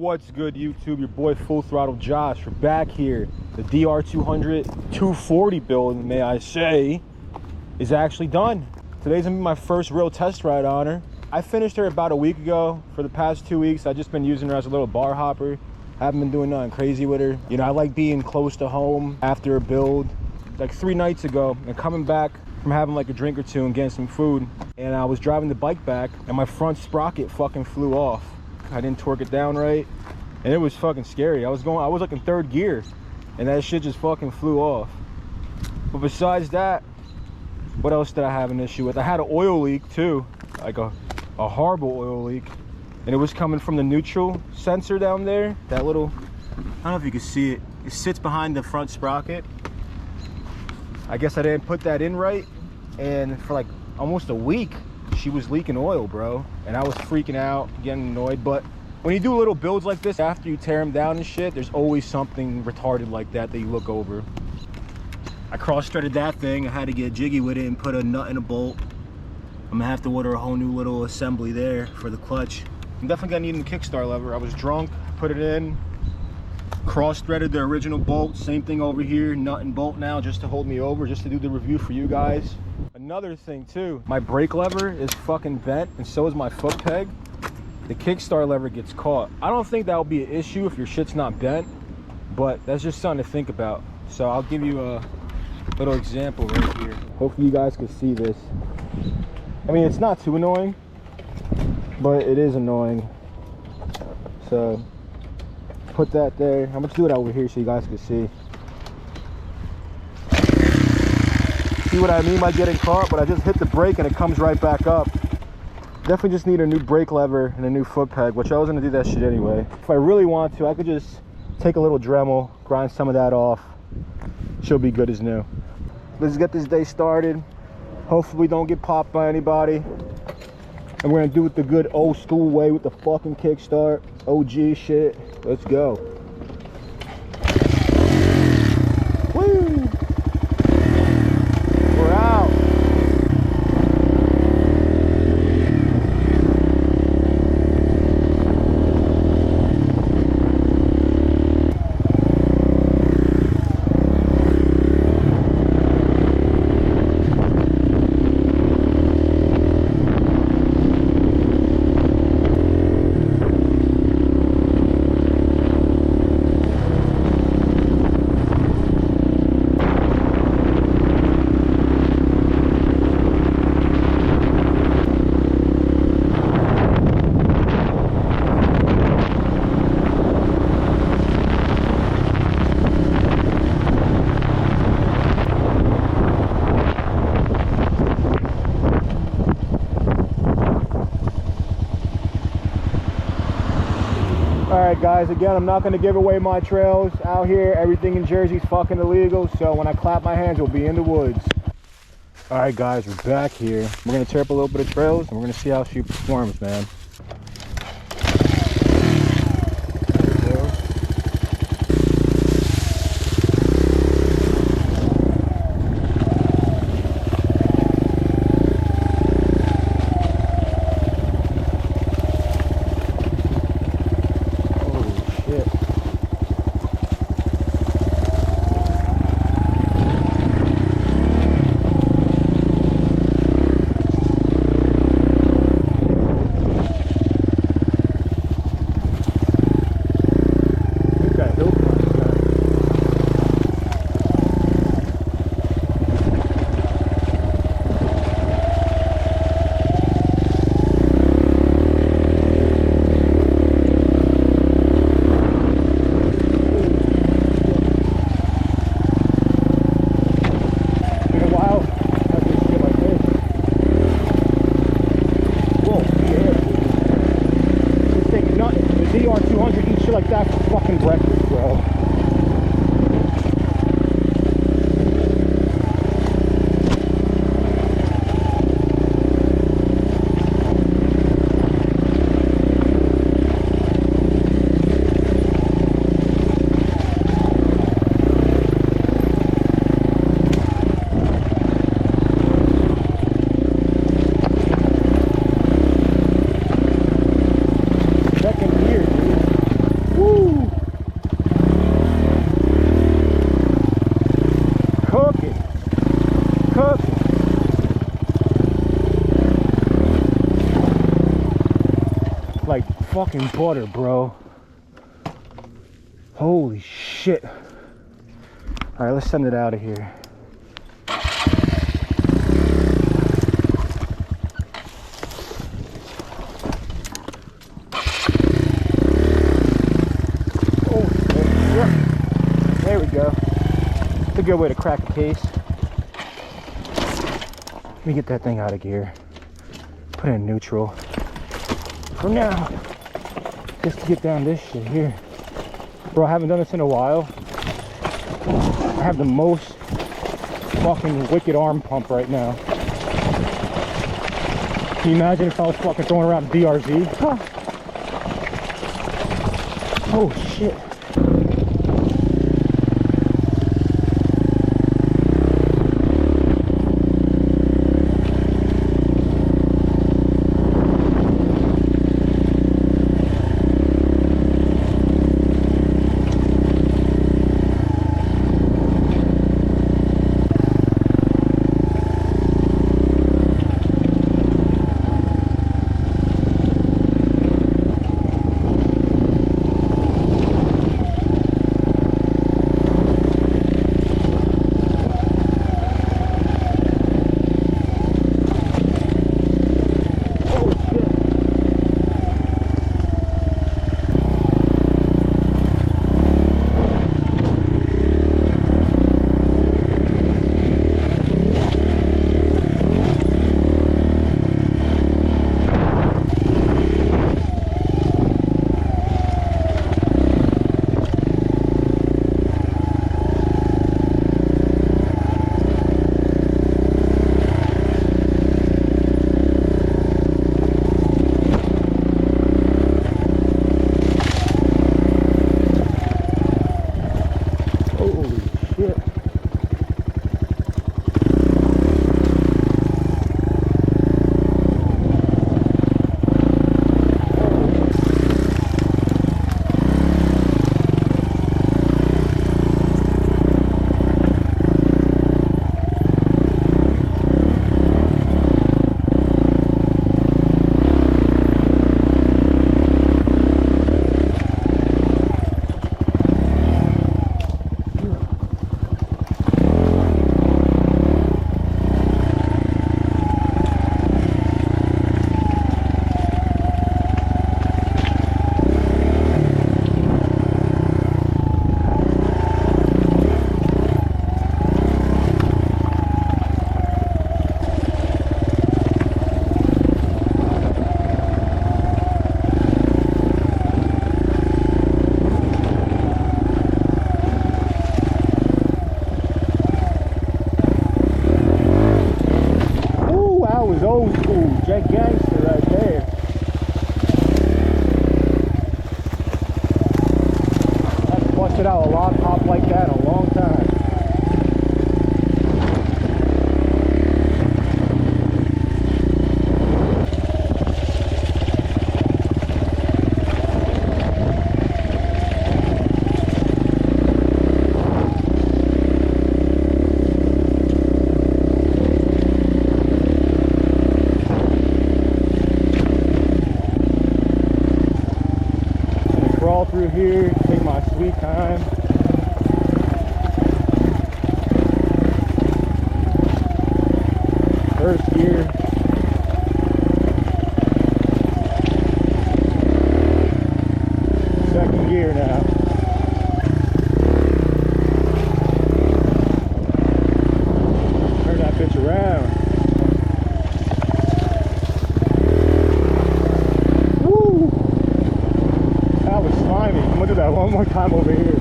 What's good, YouTube? Your boy Full Throttle Josh. We're back here. The DR200 240 build, may I say, is actually done. Today's gonna be my first real test ride on her. I finished her about a week ago. For the past 2 weeks, I've just been using her as a little bar hopper. Haven't been doing nothing crazy with her. You know, I like being close to home after a build. Like 3 nights ago, and coming back from having like a drink or two and getting some food, and I was driving the bike back, and my front sprocket fucking flew off. I didn't torque it down right, and it was fucking scary. I was like in 3rd gear, and that shit just fucking flew off. But besides that, what else did I have an issue with? I had an oil leak too, like a horrible oil leak, and it was coming from the neutral sensor down there. That little, I don't know if you can see it. It sits behind the front sprocket. I guess I didn't put that in right, and for like almost a week, she was leaking oil, bro, and I was freaking out, getting annoyed. But when you do little builds like this, after you tear them down and shit, there's always something retarded like that you look over. I cross-threaded that thing. I had to get jiggy with it and put a nut in a bolt. I'm gonna have to order a whole new little assembly there for the clutch. I'm definitely gonna need a kickstart lever. I was drunk, put it in, cross-threaded the original bolt. Same thing over here, nut and bolt now, just to hold me over, just to do the review for you guys. Another thing too, my brake lever is fucking bent, and so is my foot peg. The kickstart lever gets caught. I don't think that'll be an issue if your shit's not bent, but that's just something to think about. So I'll give you a little example right here. Hopefully you guys can see this. I mean, it's not too annoying, but it is annoying. So put that there. I'm gonna do it over here so you guys can see. See what I mean by getting caught? But I just hit the brake and it comes right back up. Definitely just need a new brake lever and a new foot peg, which I was gonna do that shit anyway. If I really want to, I could just take a little Dremel, grind some of that off. She'll be good as new. Let's get this day started. Hopefully we don't get popped by anybody. And we're gonna do it the good old school way with the fucking kickstart. OG shit. Let's go. Woo! We're out. Alright guys, again, I'm not going to give away my trails out here. Everything in Jersey's fucking illegal, so when I clap my hands, we'll be in the woods. Alright guys, we're back here. We're going to tear up a little bit of trails, and we're going to see how she performs, man. fucking butter, bro. Holy shit. All right, let's send it out of here. Oh, yeah. There we go. It's a good way to crack a case. Let me get that thing out of gear. Put it in neutral. For now, just to get down this shit here. Bro, I haven't done this in a while. I have the most fucking wicked arm pump right now. Can you imagine if I was fucking throwing around DRZ? Huh. Oh shit. Old school jet gangster right there. I've busted out a log pop like that in a long time. Through here, take my sweet time. First gear. Second gear now. Turn that bitch around. Woo! That was slimy. I'm gonna do that one more time over here.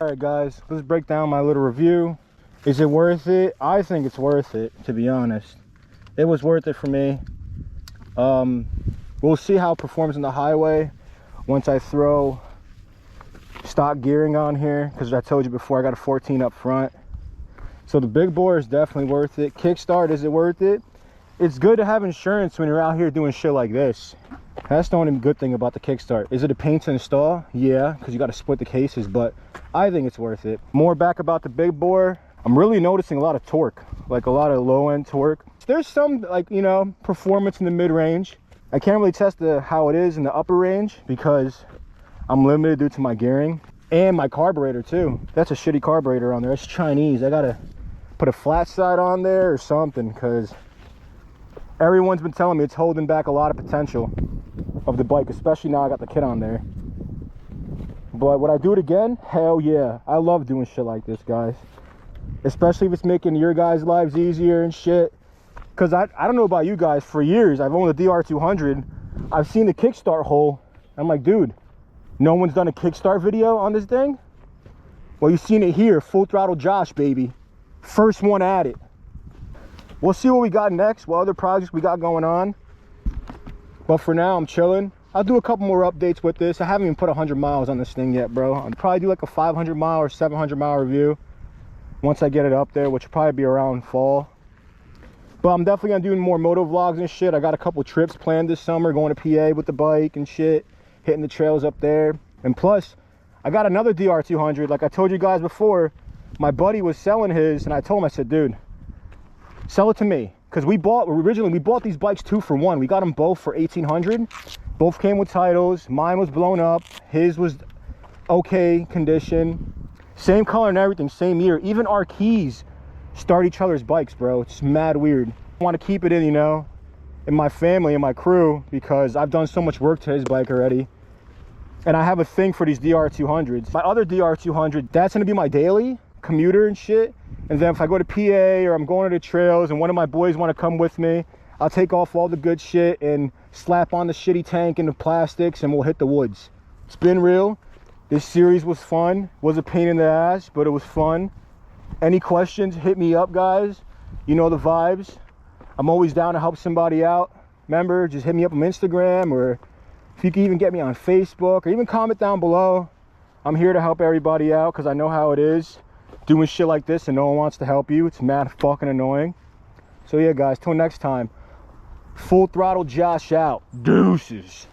All right, guys, let's break down my little review. Is it worth it? I think it's worth it, to be honest. It was worth it for me. We'll see how it performs on the highway once I throw stock gearing on here, because I told you before I got a 14 up front. So the big bore is definitely worth it. Kickstart, is it worth it? It's good to have insurance when you're out here doing shit like this. That's the only good thing about the kickstart. Is it a pain to install? Yeah, because you got to split the cases, but I think it's worth it. More back about the big bore. I'm really noticing a lot of torque, like a lot of low end torque. There's some, like, you know, performance in the mid range. I can't really test how it is in the upper range because I'm limited due to my gearing and my carburetor too. That's a shitty carburetor on there. It's Chinese. I gotta put a flat side on there or something, because everyone's been telling me it's holding back a lot of potential of the bike, especially now I got the kit on there. But would I do it again? Hell yeah. I love doing shit like this, guys, especially if it's making your guys' lives easier and shit. Because I don't know about you guys, for years I've owned the DR200. I've seen the kickstart hole. I'm like, dude, no one's done a kickstart video on this thing? Well, you've seen it here. Full Throttle Josh, baby. First one at it. We'll see what we got next, what other projects we got going on. But for now, I'm chilling. I'll do a couple more updates with this. I haven't even put 100 miles on this thing yet, bro. I'll probably do like a 500 mile or 700 mile review once I get it up there, which will probably be around fall. But I'm definitely gonna do more moto vlogs and shit. I got a couple trips planned this summer, going to PA with the bike and shit, hitting the trails up there. And plus, I got another DR200. Like I told you guys before, my buddy was selling his, and I told him, I said, dude, sell it to me. Because we bought these bikes 2 for 1. We got them both for $1,800. Both came with titles. Mine was blown up. His was okay condition. Same color and everything, same year. Even our keys start each other's bikes, bro. It's mad weird. I want to keep it in, you know, in my family and my crew, because I've done so much work to his bike already. And I have a thing for these DR200s. My other DR200, that's going to be my daily commuter and shit. And then if I go to PA or I'm going to the trails and one of my boys want to come with me, I'll take off all the good shit and slap on the shitty tank and the plastics, and we'll hit the woods. It's been real. This series was fun. Was a pain in the ass, but it was fun. Any questions, hit me up, guys. You know the vibes. I'm always down to help somebody out. Remember, just hit me up on Instagram, or if you can even get me on Facebook, or even comment down below. I'm here to help everybody out, because I know how it is doing shit like this and no one wants to help you. It's mad fucking annoying. So yeah, guys, till next time, Full Throttle Josh out. Deuces.